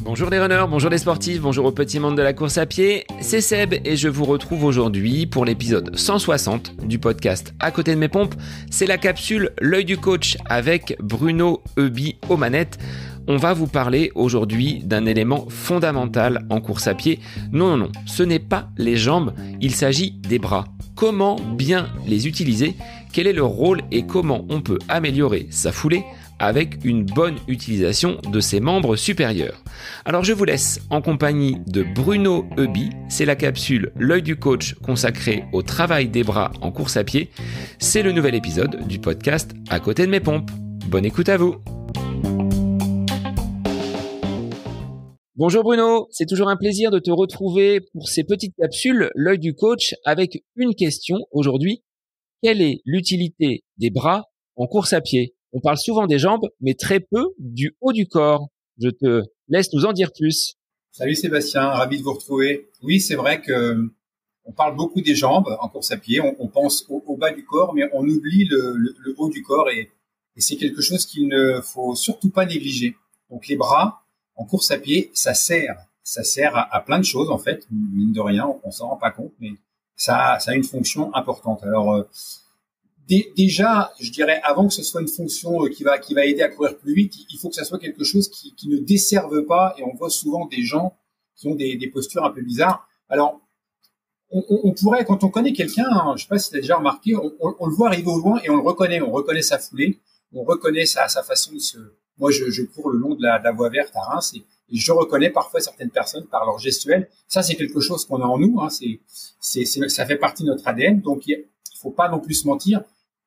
Bonjour les runners, bonjour les sportifs, bonjour au petit monde de la course à pied, c'est Seb et je vous retrouve aujourd'hui pour l'épisode 160 du podcast À côté de mes pompes. C'est la capsule L'œil du coach avec Bruno Heuby aux manettes. On va vous parler aujourd'hui d'un élément fondamental en course à pied. Non, ce n'est pas les jambes, il s'agit des bras. Comment bien les utiliser ? Quel est leur rôle et comment on peut améliorer sa foulée avec une bonne utilisation de ses membres supérieurs. Alors je vous laisse en compagnie de Bruno Heuby, c'est la capsule L'œil du coach consacrée au travail des bras en course à pied. C'est le nouvel épisode du podcast À côté de mes pompes. Bonne écoute à vous. Bonjour Bruno, c'est toujours un plaisir de te retrouver pour ces petites capsules L'œil du coach avec une question aujourd'hui. Quelle est l'utilité des bras en course à pied ? On parle souvent des jambes, mais très peu du haut du corps. Je te laisse nous en dire plus. Salut Sébastien, ravi de vous retrouver. Oui, c'est vrai que on parle beaucoup des jambes en course à pied. On pense au bas du corps, mais on oublie le haut du corps et c'est quelque chose qu'il ne faut surtout pas négliger. Donc les bras en course à pied, ça sert à plein de choses en fait. Mine de rien, on s'en rend pas compte, mais ça a une fonction importante. Alors déjà, je dirais, avant que ce soit une fonction qui va aider à courir plus vite, il faut que ça soit quelque chose qui ne desserve pas. Et on voit souvent des gens qui ont des postures un peu bizarres. Alors, on pourrait, quand on connaît quelqu'un, hein, je sais pas si tu as déjà remarqué, on le voit arriver au loin et on le reconnaît. On reconnaît sa foulée, on reconnaît sa façon de se... Moi, je cours le long de la voie verte à Reims et je reconnais parfois certaines personnes par leur gestuelle. Ça, c'est quelque chose qu'on a en nous. Hein, ça fait partie de notre ADN. Donc, il faut pas non plus se mentir.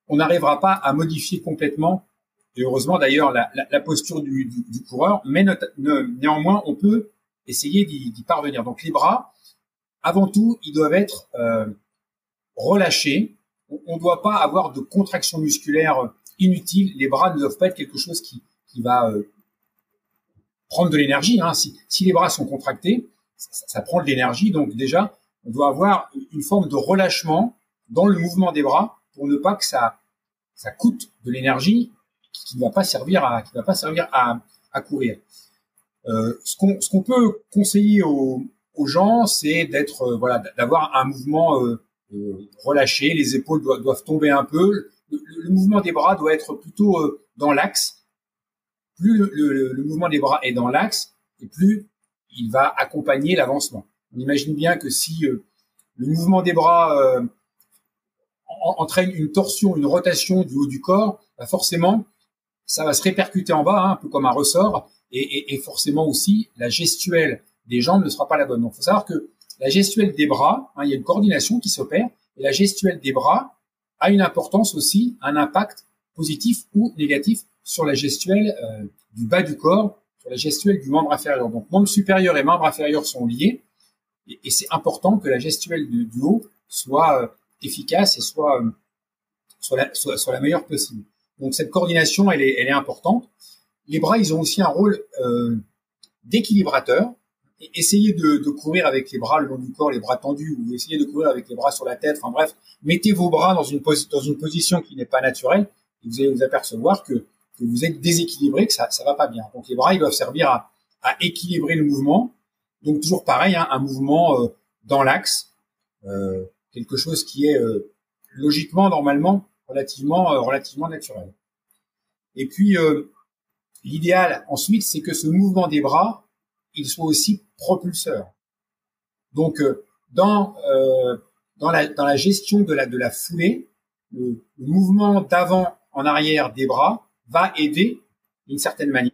On n'arrivera pas à modifier complètement, et heureusement d'ailleurs, la posture du coureur, mais néanmoins, on peut essayer d'y parvenir. Donc les bras, avant tout, ils doivent être relâchés. On ne doit pas avoir de contraction musculaire inutile. Les bras ne doivent pas être quelque chose qui va prendre de l'énergie. Hein. Si les bras sont contractés, ça prend de l'énergie. Donc déjà, on doit avoir une forme de relâchement dans le mouvement des bras pour ne pas que ça coûte de l'énergie qui ne va pas servir à courir. Ce qu'on peut conseiller aux gens, c'est d'avoir un mouvement relâché. Les épaules doivent tomber un peu. Le mouvement des bras doit être plutôt dans l'axe. Plus le mouvement des bras est dans l'axe, et plus il va accompagner l'avancement. On imagine bien que si le mouvement des bras entraîne une torsion, une rotation du haut du corps, bah forcément, ça va se répercuter en bas, hein, un peu comme un ressort, et forcément aussi, la gestuelle des jambes ne sera pas la bonne. Donc, il faut savoir que la gestuelle des bras, hein, il y a une coordination qui s'opère, et la gestuelle des bras a une importance aussi, un impact positif ou négatif sur la gestuelle du bas du corps, sur la gestuelle du membre inférieur. Donc, membre supérieur et membre inférieur sont liés, et c'est important que la gestuelle du haut soit efficace et soit la meilleure possible. Donc cette coordination, elle est importante. Les bras, ils ont aussi un rôle d'équilibrateur. Essayez de courir avec les bras le long du corps, les bras tendus, ou essayez de courir avec les bras sur la tête. Enfin bref, mettez vos bras dans une position qui n'est pas naturelle, et vous allez vous apercevoir que vous êtes déséquilibré, que ça va pas bien. Donc les bras, ils doivent servir à équilibrer le mouvement. Donc toujours pareil, hein, un mouvement dans l'axe. Quelque chose qui est logiquement, normalement, relativement naturel. Et puis, l'idéal ensuite, c'est que ce mouvement des bras, il soit aussi propulseur. Donc, dans la gestion de la foulée, le mouvement d'avant en arrière des bras va aider d'une certaine manière,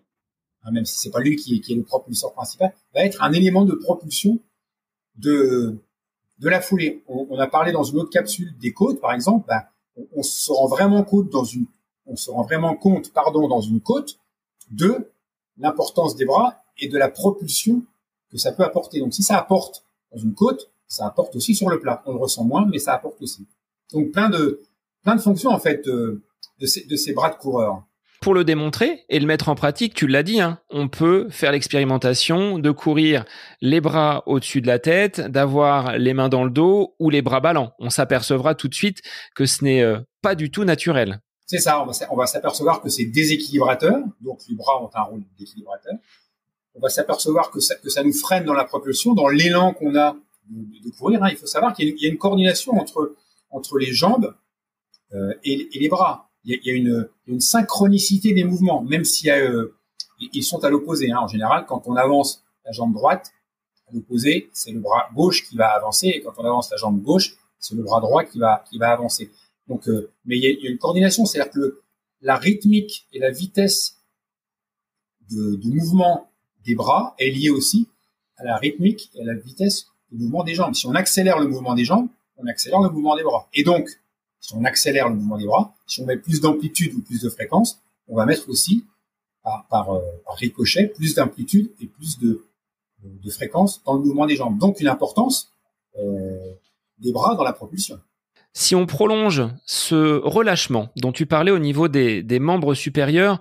hein, même si c'est pas lui qui est le propulseur principal, va être un élément de propulsion de la foulée. On a parlé dans une autre capsule des côtes, par exemple. On se rend vraiment compte dans une côte de l'importance des bras et de la propulsion que ça peut apporter. Donc, si ça apporte dans une côte, ça apporte aussi sur le plat. On le ressent moins, mais ça apporte aussi. Donc, plein de fonctions, en fait, de ces bras de coureur. Pour le démontrer et le mettre en pratique, tu l'as dit, hein, on peut faire l'expérimentation de courir les bras au-dessus de la tête, d'avoir les mains dans le dos ou les bras ballants. On s'apercevra tout de suite que ce n'est pas du tout naturel. C'est ça, on va s'apercevoir que c'est déséquilibrateur, donc les bras ont un rôle d'équilibrateur. On va s'apercevoir que ça nous freine dans la propulsion, dans l'élan qu'on a de courir. Hein. Il faut savoir qu'il y a une coordination entre les jambes et les bras. Il y a une synchronicité des mouvements, même si ils sont à l'opposé. Hein. En général, quand on avance la jambe droite, à l'opposé, c'est le bras gauche qui va avancer, et quand on avance la jambe gauche, c'est le bras droit qui va avancer. Donc, mais il y a une coordination, c'est-à-dire que la rythmique et la vitesse de mouvement des bras est liée aussi à la rythmique et à la vitesse du mouvement des jambes. Si on accélère le mouvement des jambes, on accélère le mouvement des bras. Et donc, si on accélère le mouvement des bras, si on met plus d'amplitude ou plus de fréquence, on va mettre aussi par ricochet plus d'amplitude et plus de fréquence dans le mouvement des jambes. Donc, une importance des bras dans la propulsion. Si on prolonge ce relâchement dont tu parlais au niveau des membres supérieurs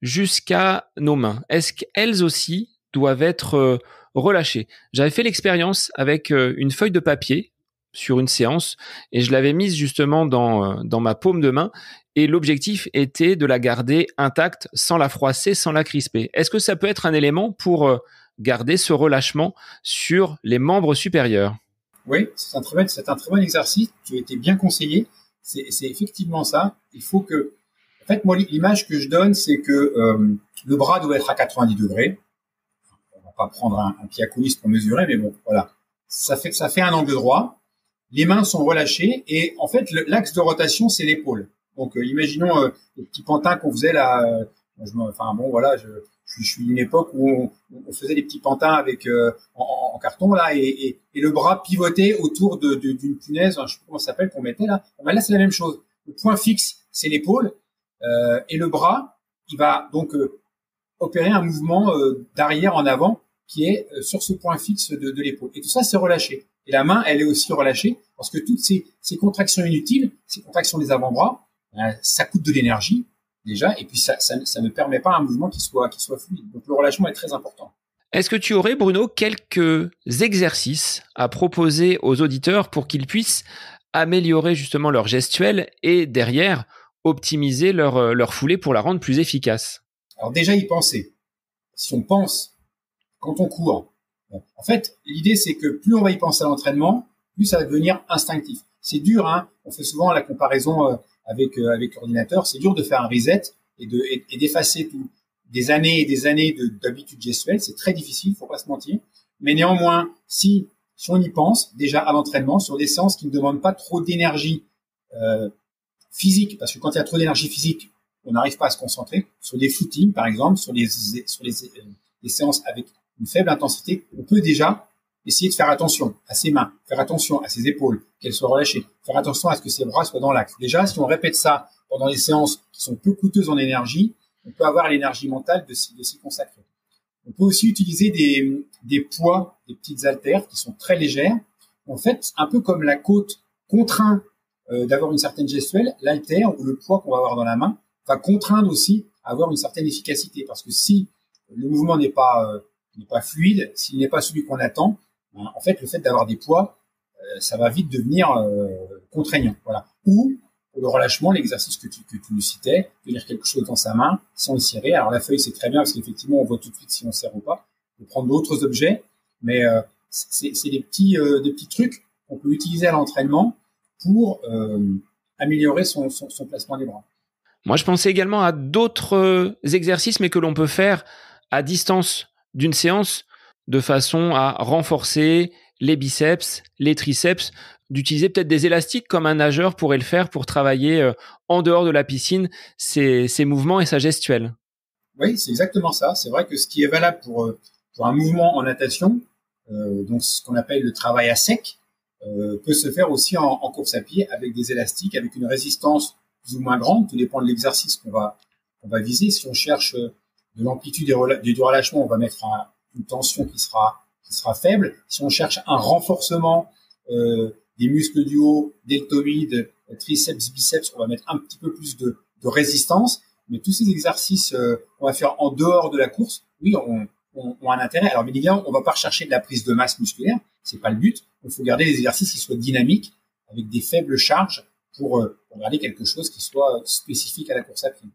jusqu'à nos mains, est-ce qu'elles aussi doivent être relâchées? J'avais fait l'expérience avec une feuille de papier sur une séance et je l'avais mise justement dans ma paume de main et l'objectif était de la garder intacte sans la froisser, sans la crisper. Est-ce que ça peut être un élément pour garder ce relâchement sur les membres supérieurs? Oui, c'est un très bon exercice. Tu as été bien conseillé. C'est effectivement ça. Il faut que, en fait, moi, l'image que je donne, c'est que le bras doit être à 90 degrés. On va pas prendre un pied à coulisse pour mesurer, mais bon, voilà. Ça fait un angle droit. Les mains sont relâchées et en fait, l'axe de rotation, c'est l'épaule. Donc, imaginons le petit pantin qu'on faisait là. Je suis d'une époque où on faisait des petits pantins avec en carton là et le bras pivotait autour d'une punaise, je sais pas comment ça s'appelle, qu'on mettait là. Ben là c'est la même chose. Le point fixe c'est l'épaule et le bras il va donc opérer un mouvement d'arrière en avant qui est sur ce point fixe de l'épaule. Et tout ça c'est relâché. Et la main elle est aussi relâchée parce que toutes ces contractions inutiles, ces contractions des avant-bras, ça coûte de l'énergie. Déjà, et puis ça ne permet pas un mouvement qui soit fluide. Donc le relâchement est très important. Est-ce que tu aurais, Bruno, quelques exercices à proposer aux auditeurs pour qu'ils puissent améliorer justement leur gestuelle et derrière optimiser leur foulée pour la rendre plus efficace? Alors déjà y penser. Si on pense quand on court, en fait l'idée c'est que plus on va y penser à l'entraînement, plus ça va devenir instinctif. C'est dur, hein. On fait souvent la comparaison avec l'ordinateur, c'est dur de faire un reset et d'effacer tout des années et des années d'habitudes gestuelles, c'est très difficile, faut pas se mentir. Mais néanmoins, si on y pense déjà à l'entraînement sur des séances qui ne demandent pas trop d'énergie physique, parce que quand il y a trop d'énergie physique, on n'arrive pas à se concentrer. Sur des footings, par exemple, sur les séances avec une faible intensité, on peut déjà essayer de faire attention à ses mains, faire attention à ses épaules, qu'elles soient relâchées, faire attention à ce que ses bras soient dans l'axe. Déjà, si on répète ça pendant des séances qui sont peu coûteuses en énergie, on peut avoir l'énergie mentale de s'y consacrer. On peut aussi utiliser des poids, des petites haltères qui sont très légères. En fait, un peu comme la côte contraint d'avoir une certaine gestuelle, l'haltère ou le poids qu'on va avoir dans la main va contraindre aussi à avoir une certaine efficacité. Parce que si le mouvement n'est pas fluide, s'il n'est pas celui qu'on attend, en fait, le fait d'avoir des poids, ça va vite devenir contraignant. Voilà. Ou pour le relâchement, l'exercice que tu nous citais, tenir quelque chose dans sa main sans le serrer. Alors la feuille, c'est très bien parce qu'effectivement, on voit tout de suite si on serre ou pas. On peut prendre d'autres objets, mais c'est des petits trucs qu'on peut utiliser à l'entraînement pour améliorer son placement des bras. Moi, je pensais également à d'autres exercices, mais que l'on peut faire à distance d'une séance de façon à renforcer les biceps, les triceps, d'utiliser peut-être des élastiques comme un nageur pourrait le faire pour travailler en dehors de la piscine ses mouvements et sa gestuelle. Oui, c'est exactement ça. C'est vrai que ce qui est valable pour un mouvement en natation, donc ce qu'on appelle le travail à sec, peut se faire aussi en course à pied avec des élastiques, avec une résistance plus ou moins grande. Tout dépend de l'exercice qu'on va viser. Si on cherche de l'amplitude et du relâchement, on va mettre une tension qui sera faible. Si on cherche un renforcement des muscles du haut, deltoïdes, triceps, biceps, on va mettre un petit peu plus de résistance. Mais tous ces exercices qu'on va faire en dehors de la course, oui, ont un intérêt. Alors, bien évidemment, on va pas rechercher de la prise de masse musculaire, c'est pas le but. Il faut garder des exercices qui soient dynamiques, avec des faibles charges, pour regarder quelque chose qui soit spécifique à la course à pied.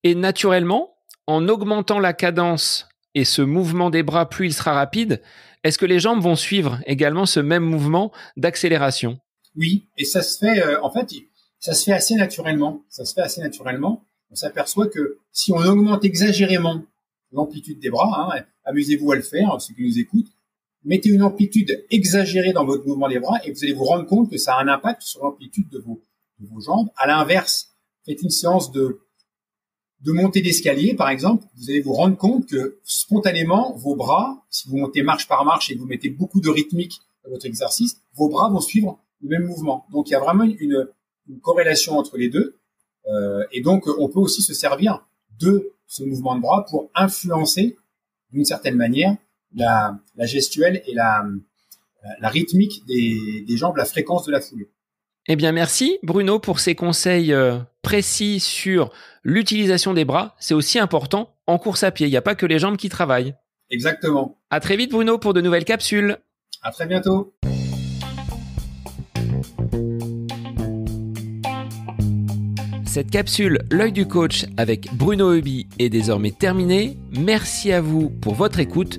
Et naturellement, en augmentant la cadence et ce mouvement des bras, plus il sera rapide, est-ce que les jambes vont suivre également ce même mouvement d'accélération? Oui, et ça se fait, ça se fait assez naturellement. On s'aperçoit que si on augmente exagérément l'amplitude des bras, amusez-vous à le faire, ceux qui nous écoutent, mettez une amplitude exagérée dans votre mouvement des bras et vous allez vous rendre compte que ça a un impact sur l'amplitude de vos jambes. À l'inverse, faites une séance de montée d'escalier, par exemple, vous allez vous rendre compte que spontanément, vos bras, si vous montez marche par marche et que vous mettez beaucoup de rythmique dans votre exercice, vos bras vont suivre le même mouvement. Donc, il y a vraiment une corrélation entre les deux. Et donc, on peut aussi se servir de ce mouvement de bras pour influencer, d'une certaine manière, la gestuelle et la rythmique des jambes, la fréquence de la foulée. Eh bien, merci Bruno pour ces conseils précis sur l'utilisation des bras. C'est aussi important en course à pied. Il n'y a pas que les jambes qui travaillent. Exactement. À très vite Bruno pour de nouvelles capsules. À très bientôt. Cette capsule L'œil du coach avec Bruno Heuby est désormais terminée. Merci à vous pour votre écoute,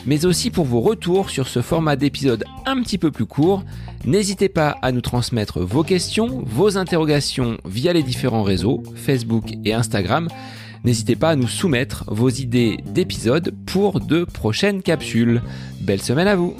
mais aussi pour vos retours sur ce format d'épisode un petit peu plus court. N'hésitez pas à nous transmettre vos questions, vos interrogations via les différents réseaux, Facebook et Instagram. N'hésitez pas à nous soumettre vos idées d'épisodes pour de prochaines capsules. Belle semaine à vous!